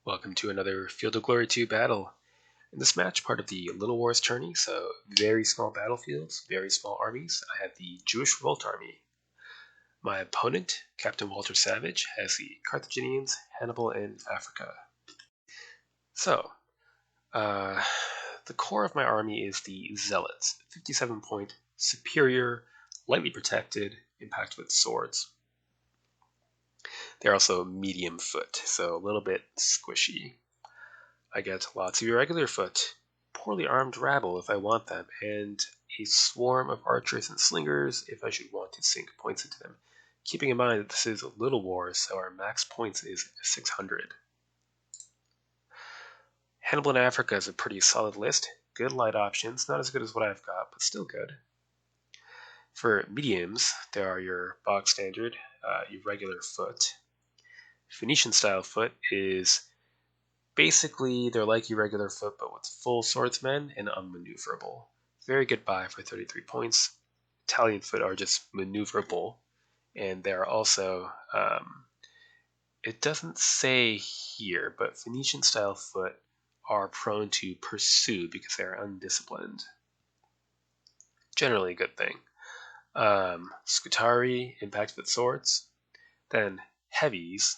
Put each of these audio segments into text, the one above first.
Welcome to another Field of Glory 2 battle. In this match, part of the Little Wars tourney, so very small battlefields, very small armies, I have the Jewish Revolt army. My opponent, Captain Walter Savage, has the Carthaginians, Hannibal, and Africa. So, the core of my army is the Zealots, 57-point, superior, lightly protected, impact with swords. They're also medium foot, so a little bit squishy. I get lots of irregular foot, poorly armed rabble if I want them, and a swarm of archers and slingers if I should want to sink points into them, keeping in mind that this is a Little War, so our max points is 600. Hannibal in Africa is a pretty solid list. Good light options, not as good as what I've got, but still good. For mediums, there are your box standard, irregular foot. Phoenician style foot is basically they're like irregular foot but with full swordsmen and unmaneuverable. Very good buy for 33 points. Italian foot are just maneuverable, and they're also, it doesn't say here, but Phoenician style foot are prone to pursue because they are undisciplined. Generally a good thing. Scutari, impact with swords. Then heavies,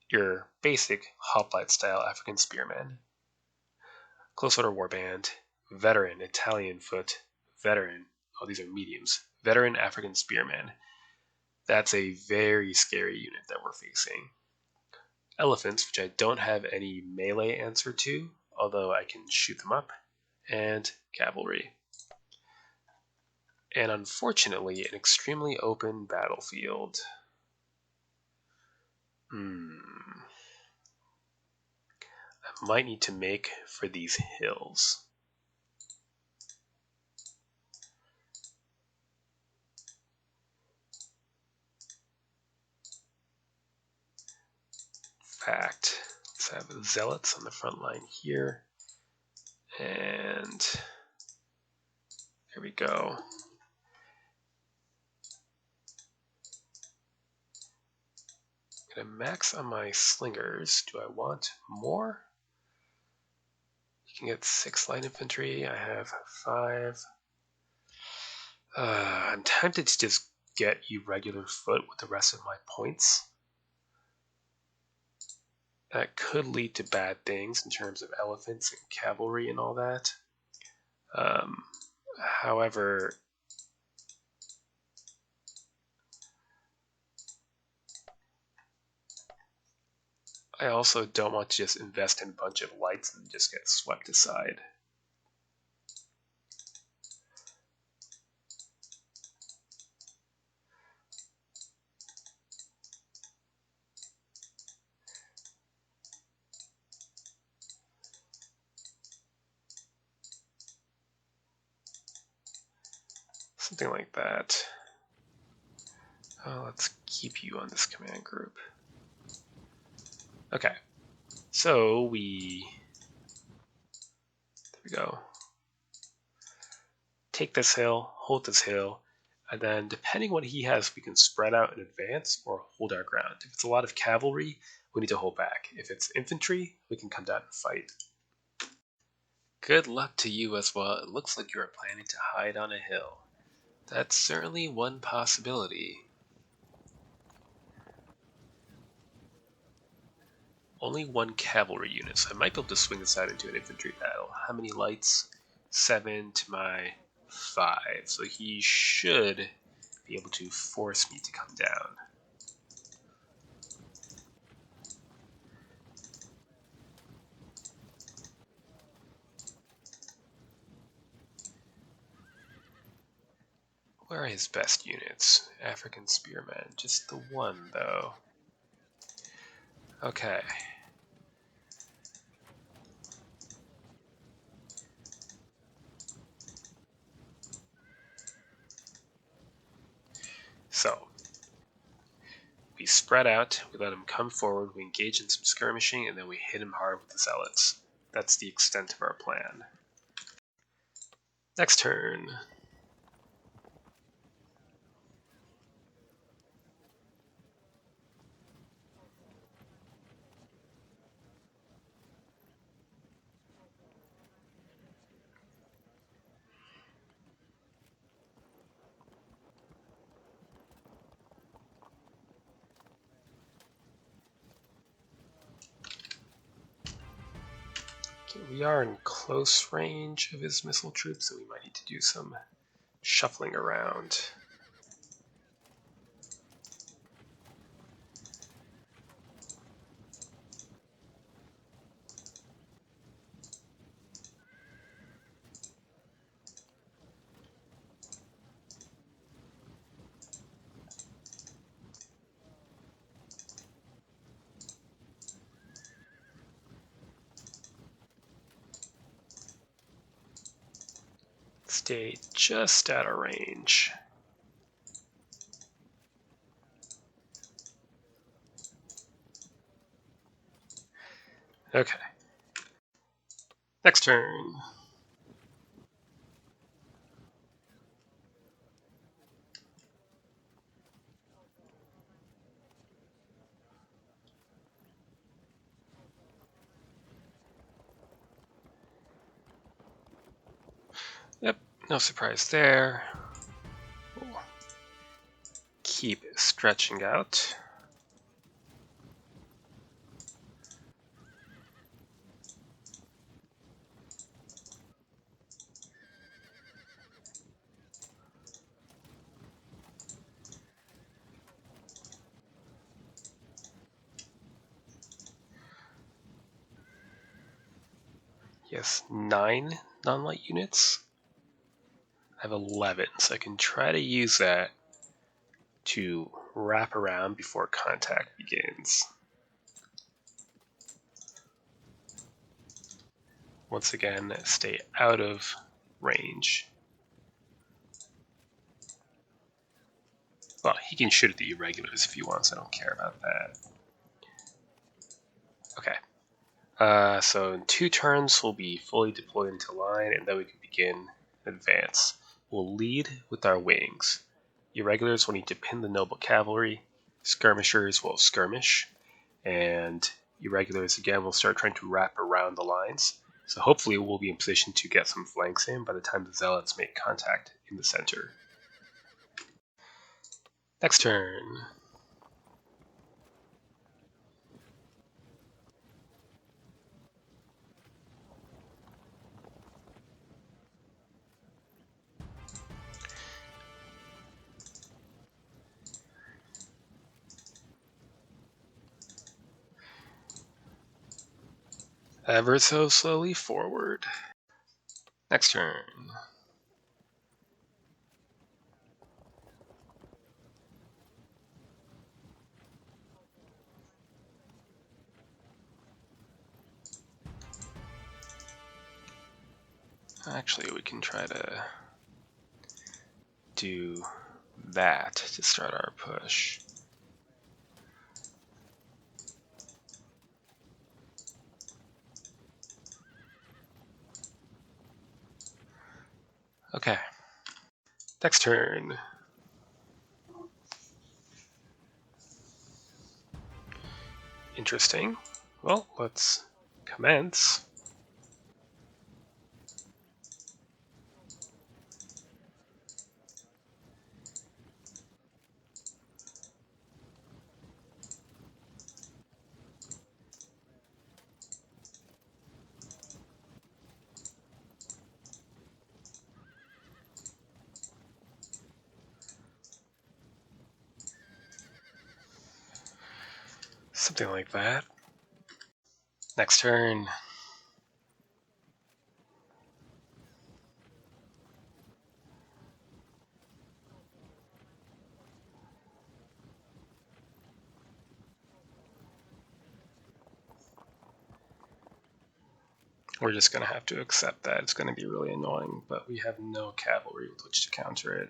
your basic hoplite style African spearmen. Close order warband, veteran Italian foot, veteran, oh these are mediums, veteran African spearmen. That's a very scary unit that we're facing. Elephants, which I don't have any melee answer to, although I can shoot them up, and cavalry. And unfortunately, an extremely open battlefield. I might need to make for these hills. Fact, let's have zealots on the front line here, and there we go. I'm gonna max on my slingers. Do I want more? You can get 6 light infantry. I have 5. I'm tempted to just get irregular foot with the rest of my points. That could lead to bad things in terms of elephants and cavalry and all that. However, I also don't want to just invest in a bunch of lights and just get swept aside. Something like that. Let's keep you on this command group. Okay, so there we go. Take this hill, hold this hill, and then depending what he has, we can spread out and advance or hold our ground. If it's a lot of cavalry, we need to hold back. If it's infantry, we can come down and fight. Good luck to you as well. It looks like you are planning to hide on a hill. That's certainly one possibility. Only 1 cavalry unit, so I might be able to swing this out into an infantry battle. How many lights? 7 to my 5. So he should be able to force me to come down. Where are his best units? African spearmen. Just the 1, though. Okay. So, we spread out, we let him come forward, we engage in some skirmishing, and then we hit him hard with the zealots. That's the extent of our plan. Next turn. Okay, we are in close range of his missile troops, so we might need to do some shuffling around. Stay just out of range. Okay. Next turn. Yep, no surprise there. We'll keep stretching out. Yes, 9 non-light units. I have 11, so I can try to use that to wrap around before contact begins. Once again, stay out of range. Well, he can shoot at the irregulars if he wants, I don't care about that. Okay. So in 2 turns, we'll be fully deployed into line, and then we can begin advance. We'll lead with our wings. Irregulars will need to pin the noble cavalry. Skirmishers will skirmish. And irregulars, again, will start trying to wrap around the lines. So hopefully we'll be in position to get some flanks in by the time the zealots make contact in the center. Next turn. Ever so slowly forward. Next turn. Actually, we can try to do that to start our push. Okay. Next turn. Interesting. Well, let's commence. Something like that. Next turn. We're just going to have to accept that. It's going to be really annoying, but we have no cavalry with which to counter it.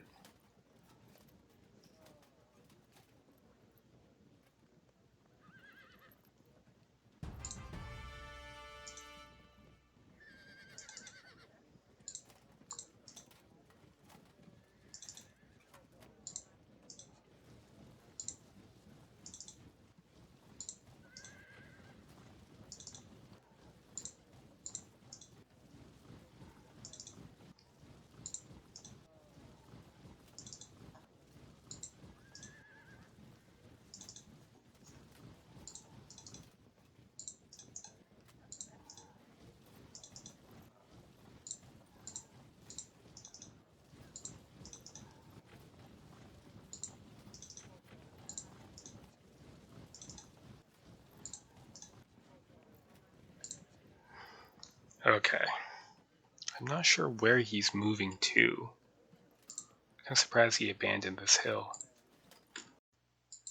Okay. I'm not sure where he's moving to. I'm surprised he abandoned this hill.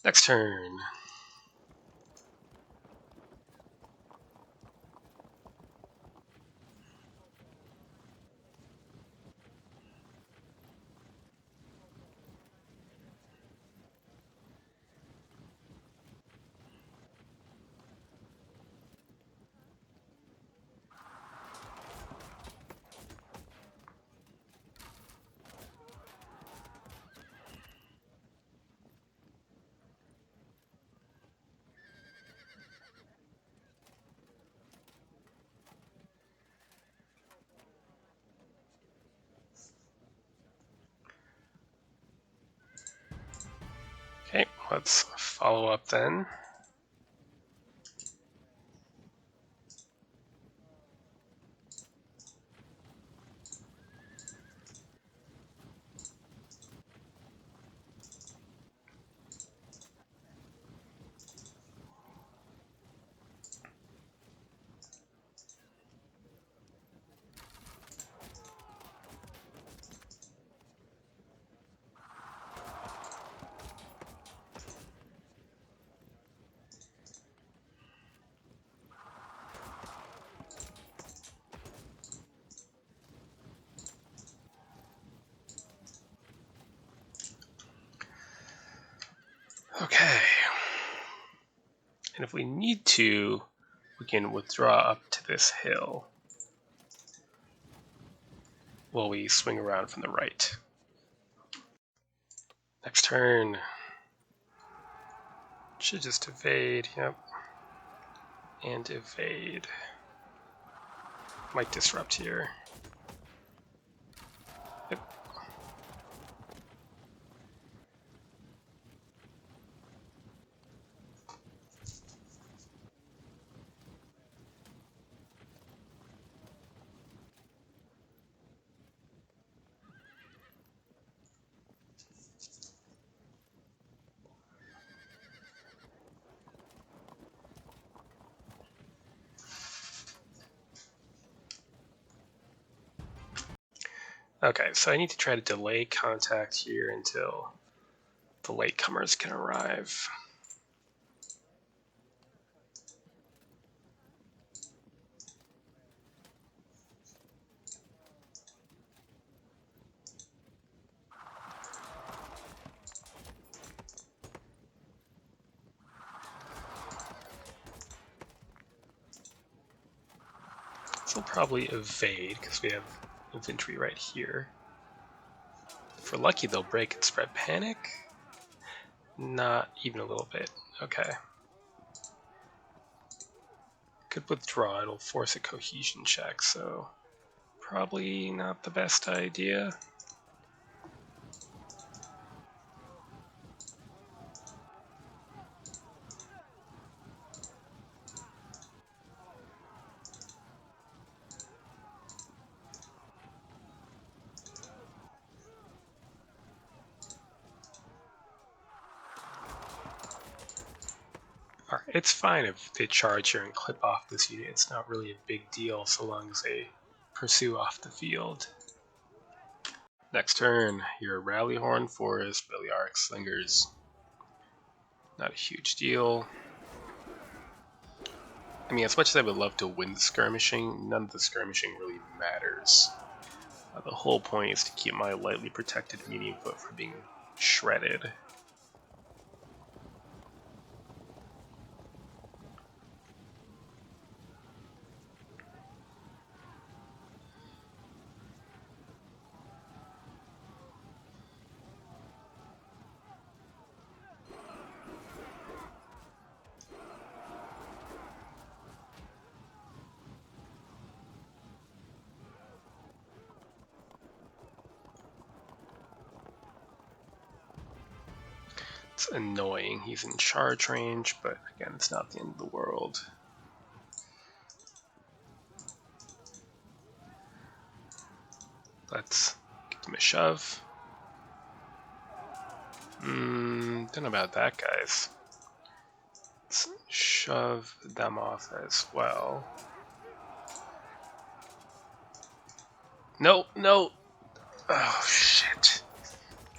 Next turn. Okay, let's follow up then. Okay. And if we need to, we can withdraw up to this hill while we swing around from the right. Next turn. Should just evade, yep. And evade. Might disrupt here. Yep. Okay, so I need to try to delay contact here until the latecomers can arrive. So we'll probably evade because we have infantry right here. If we're lucky, they'll break and spread panic. Not even a little bit. Okay. Could withdraw, it'll force a cohesion check, so probably not the best idea. It's fine if they charge here and clip off this unit. It's not really a big deal so long as they pursue off the field. Next turn, your Rally Horn, Forest, Balearic Slingers. Not a huge deal. I mean, as much as I would love to win the skirmishing, none of the skirmishing really matters. The whole point is to keep my lightly protected medium foot from being shredded. It's annoying. He's in charge range, but again, it's not the end of the world. Let's give him a shove. Don't know about that, guys. Let's shove them off as well. No, no! Oh, shit.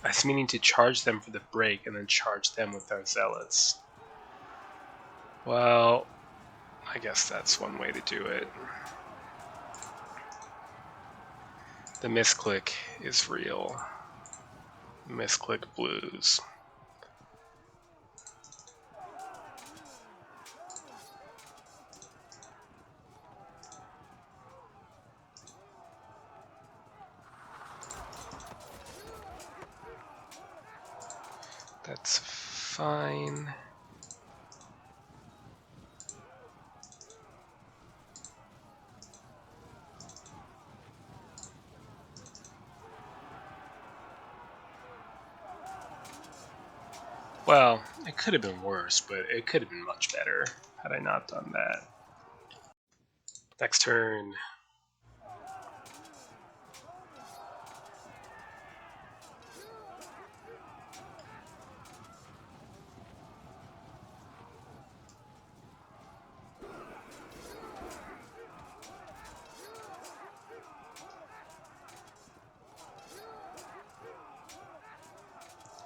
I was meaning to charge them for the break and then charge them with our zealots. Well, I guess that's one way to do it. The misclick is real. Misclick blues. That's fine. Well, it could have been worse, but it could have been much better had I not done that. Next turn.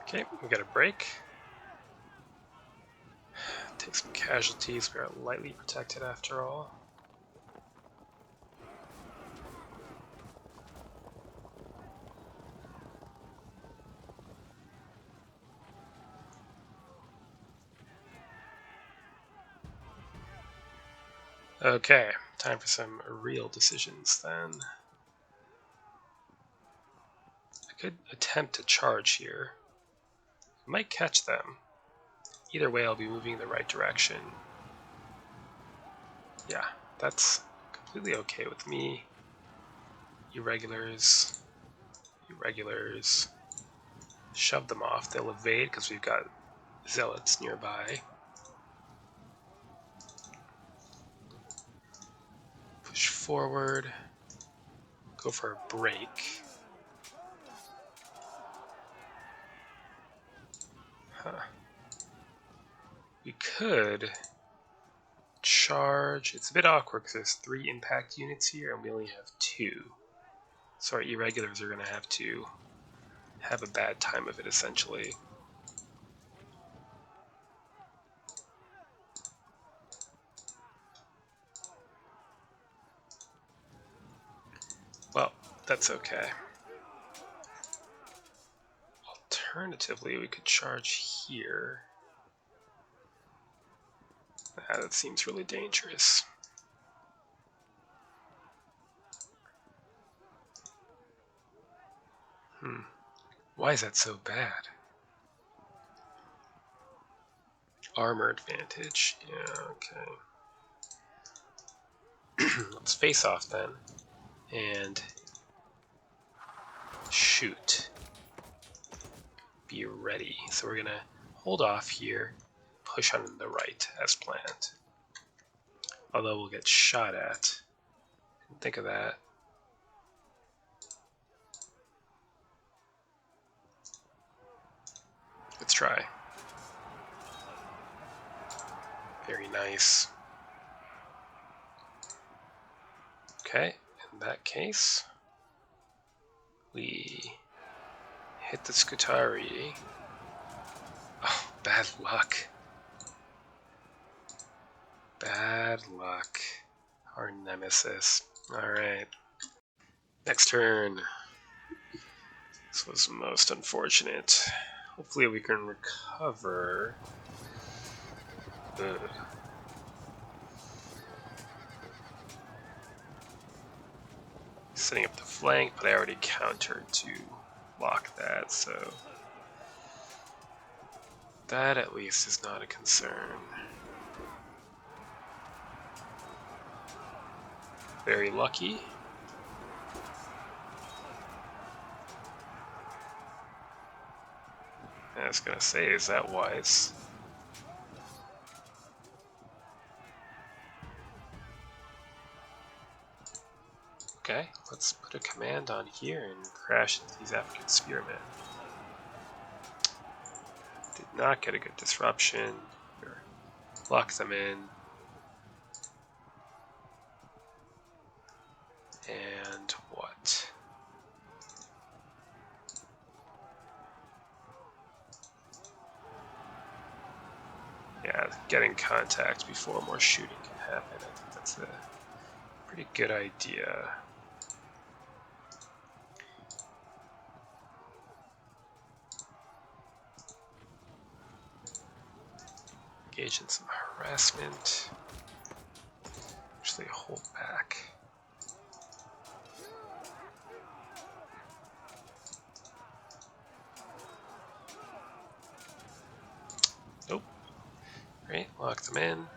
Okay, we got a break. Take some casualties, we are lightly protected after all. Okay, time for some real decisions then. I could attempt to charge here. I might catch them. Either way, I'll be moving in the right direction. Yeah, that's completely okay with me. Irregulars. Irregulars. Shove them off. They'll evade because we've got zealots nearby. Push forward. Go for a break. Huh. We could charge. It's a bit awkward because there's 3 impact units here and we only have 2. So our irregulars are going to have a bad time of it, essentially. Well, that's okay. Alternatively, we could charge here. That seems really dangerous. Why is that so bad? Armor advantage. Yeah, okay. Let's face off then. And shoot. Be ready. So we're gonna hold off here, push on the right as planned. Although we'll get shot at. Think of that. Let's try. Very nice. Okay, in that case, we hit the Scutari. Oh, bad luck. Bad luck. Our nemesis. Alright. Next turn. This was most unfortunate. Hopefully we can recover. Ugh. Setting up the flank, but I already countered to block that, so that at least is not a concern. Very lucky. I was gonna say, is that wise? Okay, let's put a command on here and crash into these African spearmen. Did not get a good disruption. Lock them in. And what? get in contact before more shooting can happen. I think that's a pretty good idea. Engage in some harassment. Actually, hold back. Nope. Right, lock them in.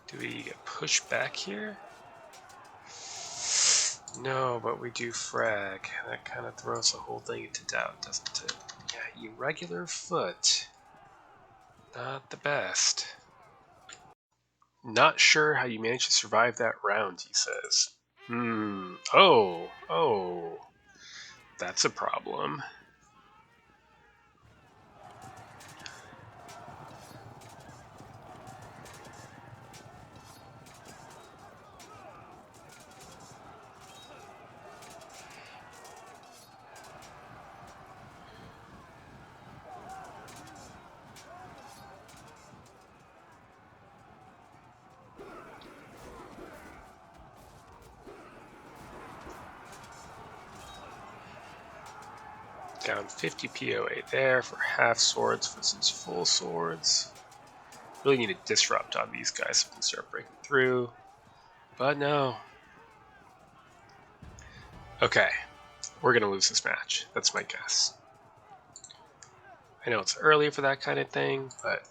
Do we get pushed back here? No, but we do frag. That kind of throws the whole thing into doubt, doesn't it? Yeah, irregular foot. Not the best. Not sure how you managed to survive that round, he says. Oh. That's a problem. Down 50 POA there for half swords versus full swords. Really need to disrupt on these guys so we can start breaking through. But no. Okay, we're going to lose this match. That's my guess. I know it's early for that kind of thing, but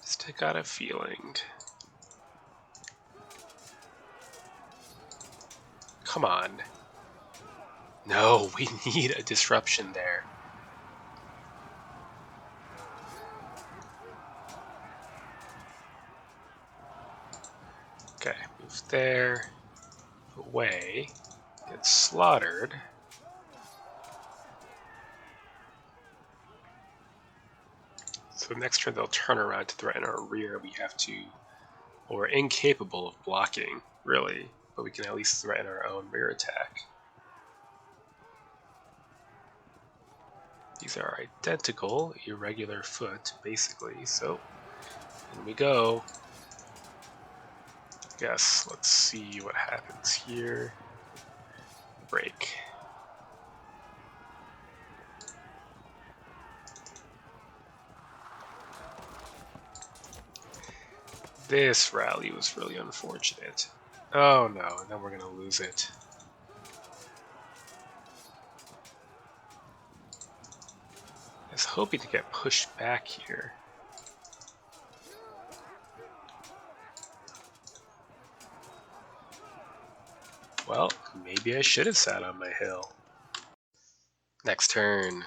just got a feeling. Come on. No, we need a disruption there. Okay, move there. Away. Get slaughtered. So next turn they'll turn around to threaten our rear. We have to, well, we're incapable of blocking, really, but we can at least threaten our own rear attack. These are identical, irregular foot, basically, so in we go. I guess, let's see what happens here. Break. This rally was really unfortunate. Oh no, and then we're gonna lose it. I was hoping to get pushed back here. Well, maybe I should have sat on my hill. Next turn.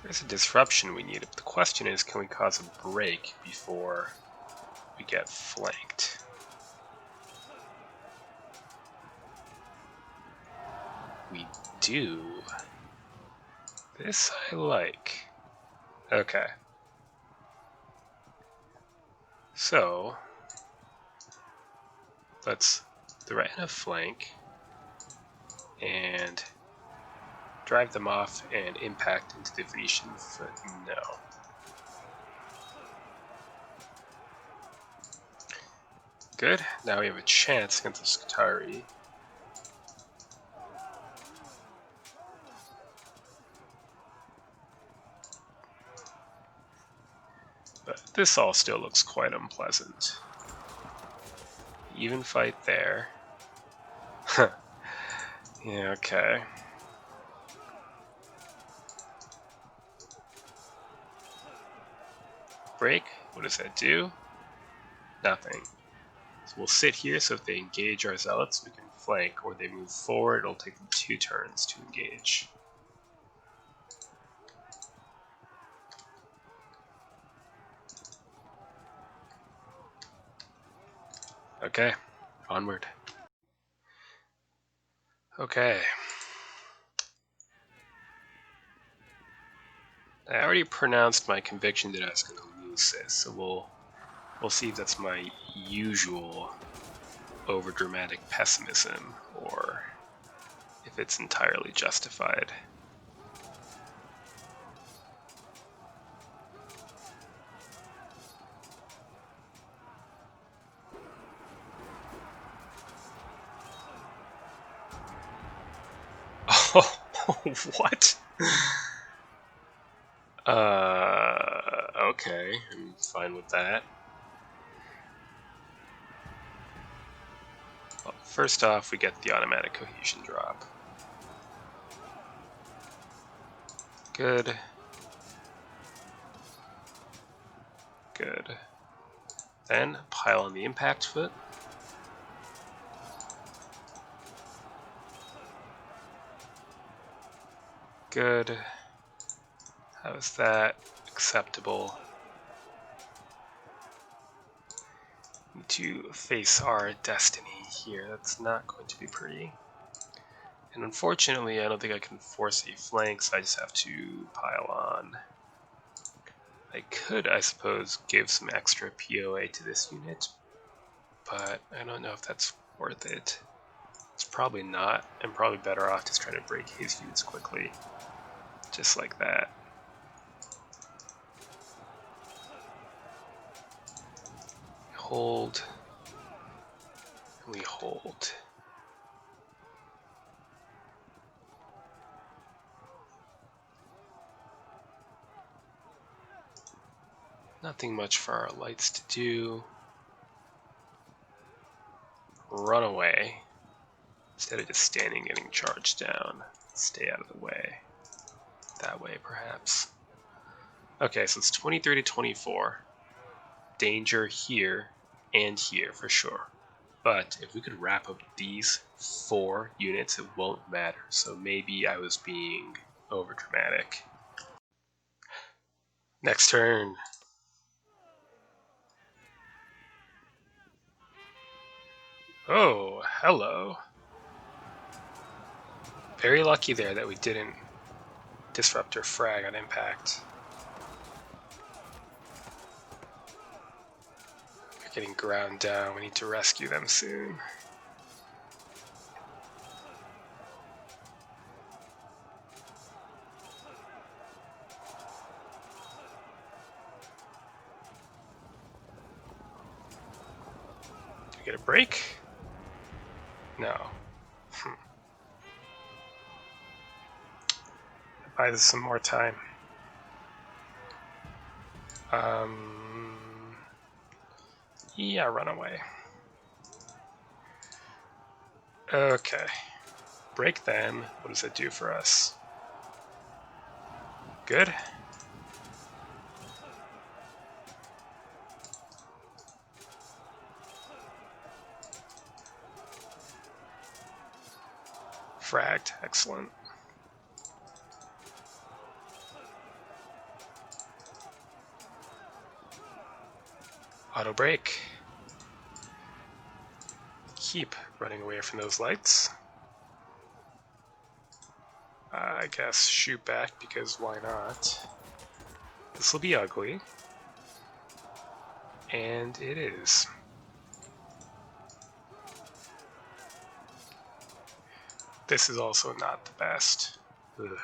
There's a disruption we need. The question is, can we cause a break before we get flanked? We do. This I like. Okay. So, let's threaten a flank and drive them off and impact into the Venetian foot. No. Good. Now we have a chance against the Scutari. But this all still looks quite unpleasant. Even fight there. Yeah, okay. Break. What does that do? Nothing. So we'll sit here, so if they engage our zealots, we can flank, or they move forward, it'll take them 2 turns to engage. Okay, onward. Okay. I already pronounced my conviction that I was going to lose this, so we'll see if that's my usual overdramatic pessimism, or if it's entirely justified. Oh, what? Okay, I'm fine with that. Well, first off, we get the automatic cohesion drop. Good. Good. Then pile on the impact foot. Good. How's that? Acceptable. Need to face our destiny here. That's not going to be pretty. And unfortunately, I don't think I can force a flank, so I just have to pile on. I could, I suppose, give some extra POA to this unit, but I don't know if that's worth it. It's probably not. I'm probably better off just trying to break his units quickly. Just like that. Hold. And we hold. Nothing much for our lights to do. Run away. Instead of just standing getting charged down. Stay out of the way. That way, perhaps. Okay, so it's 23 to 24. Danger here and here for sure. But if we could wrap up these 4 units, it won't matter. So maybe I was being overdramatic. Next turn. Oh, hello. Very lucky there that we didn't disrupt or frag on impact. They're getting ground down. We need to rescue them soon. Do we get a break? No. Buy this some more time. Yeah, run away. Okay. Break them. What does that do for us? Good. Fragged. Excellent. Auto break. Keep running away from those lights. I guess shoot back because why not? This will be ugly. And it is. This is also not the best. Ugh.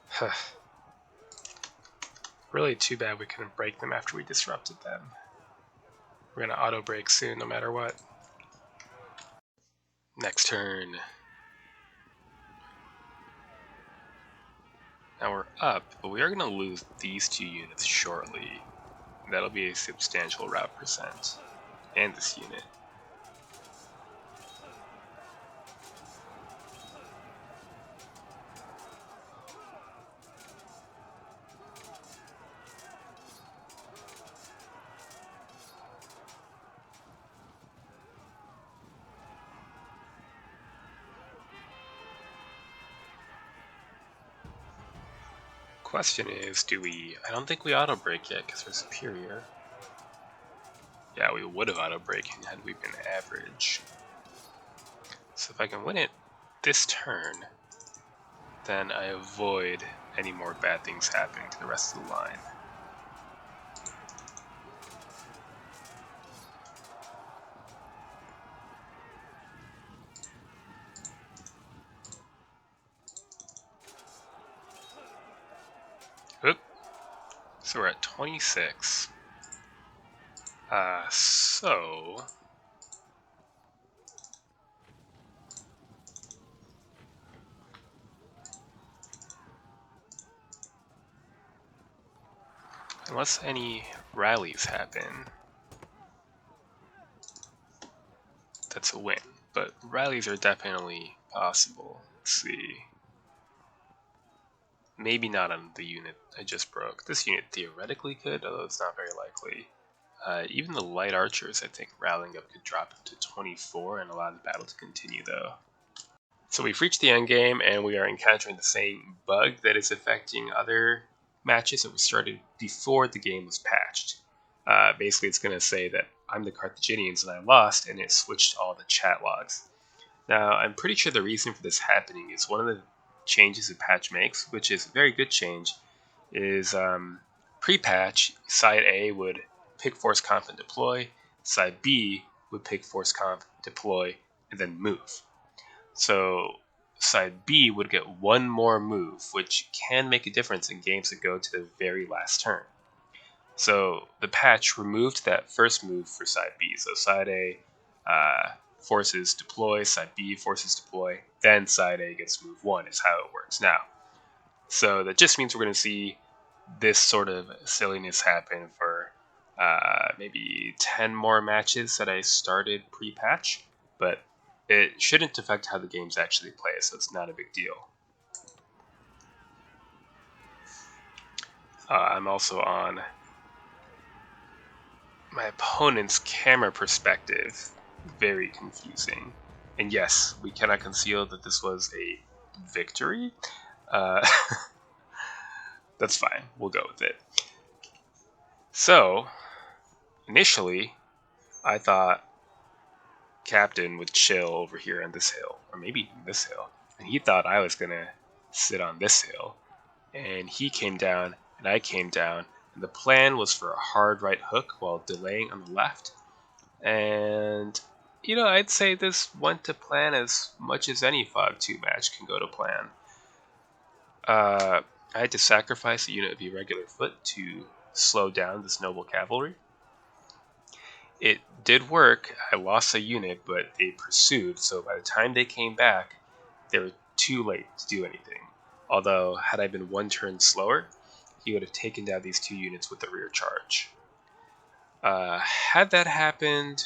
Huh. Really too bad we couldn't break them after we disrupted them. We're gonna auto break soon no matter what. Next turn. Now we're up, but we are gonna lose these 2 units shortly. That'll be a substantial rout percent. And this unit. Question is, do we... I don't think we auto-break yet because we're superior. Yeah, we would have auto-breaking had we been average. So if I can win it this turn, then I avoid any more bad things happening to the rest of the line. Oop. So we're at 26. So... unless any rallies happen, that's a win. But rallies are definitely possible. Let's see. Maybe not on the unit I just broke. This unit theoretically could, although it's not very likely. Even the light archers, I think, rallying up could drop to 24 and allow the battle to continue, though. So we've reached the end game, and we are encountering the same bug that is affecting other matches that we started before the game was patched. Basically, it's going to say that I'm the Carthaginians and I lost, and it switched all the chat logs. Now, I'm pretty sure the reason for this happening is one of the changes the patch makes, which is a very good change, is pre-patch, side A would pick force conf and deploy, side B would pick force conf, deploy, and then move. So side B would get one more move, which can make a difference in games that go to the very last turn. So the patch removed that first move for side B. So side A forces deploy, side B forces deploy, then side A gets move 1 is how it works now. So that just means we're going to see this sort of silliness happen for maybe 10 more matches that I started pre-patch, but it shouldn't affect how the games actually play, so it's not a big deal. I'm also on my opponent's camera perspective. Very confusing. And yes, we cannot conceal that this was a victory. That's fine. We'll go with it. So, initially, I thought Captain would chill over here on this hill, or maybe this hill, and he thought I was going to sit on this hill. And he came down, and I came down, and the plan was for a hard right hook while delaying on the left. And, you know, I'd say this went to plan as much as any Fog 2 match can go to plan. I had to sacrifice a unit of irregular foot to slow down this noble cavalry. It did work. I lost a unit, but they pursued, so by the time they came back, they were too late to do anything. Although, had I been one turn slower, he would have taken down these two units with the rear charge. Had that happened,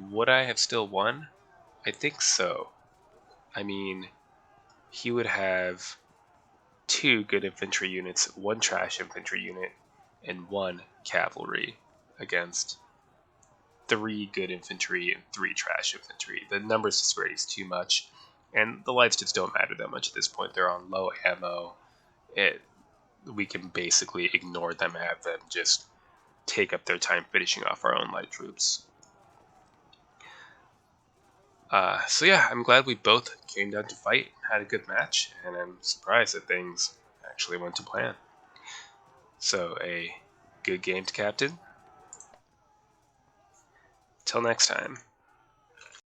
would I have still won? I think so. I mean, he would have 2 good infantry units, 1 trash infantry unit, and 1 cavalry against 3 good infantry and 3 trash infantry. The numbers disparity is too much, and the lights just don't matter that much at this point. They're on low ammo. We can basically ignore them and have them just take up their time finishing off our own light troops. So yeah, I'm glad we both came down to fight, had a good match, and I'm surprised that things actually went to plan. So a good game to Captain. Till next time.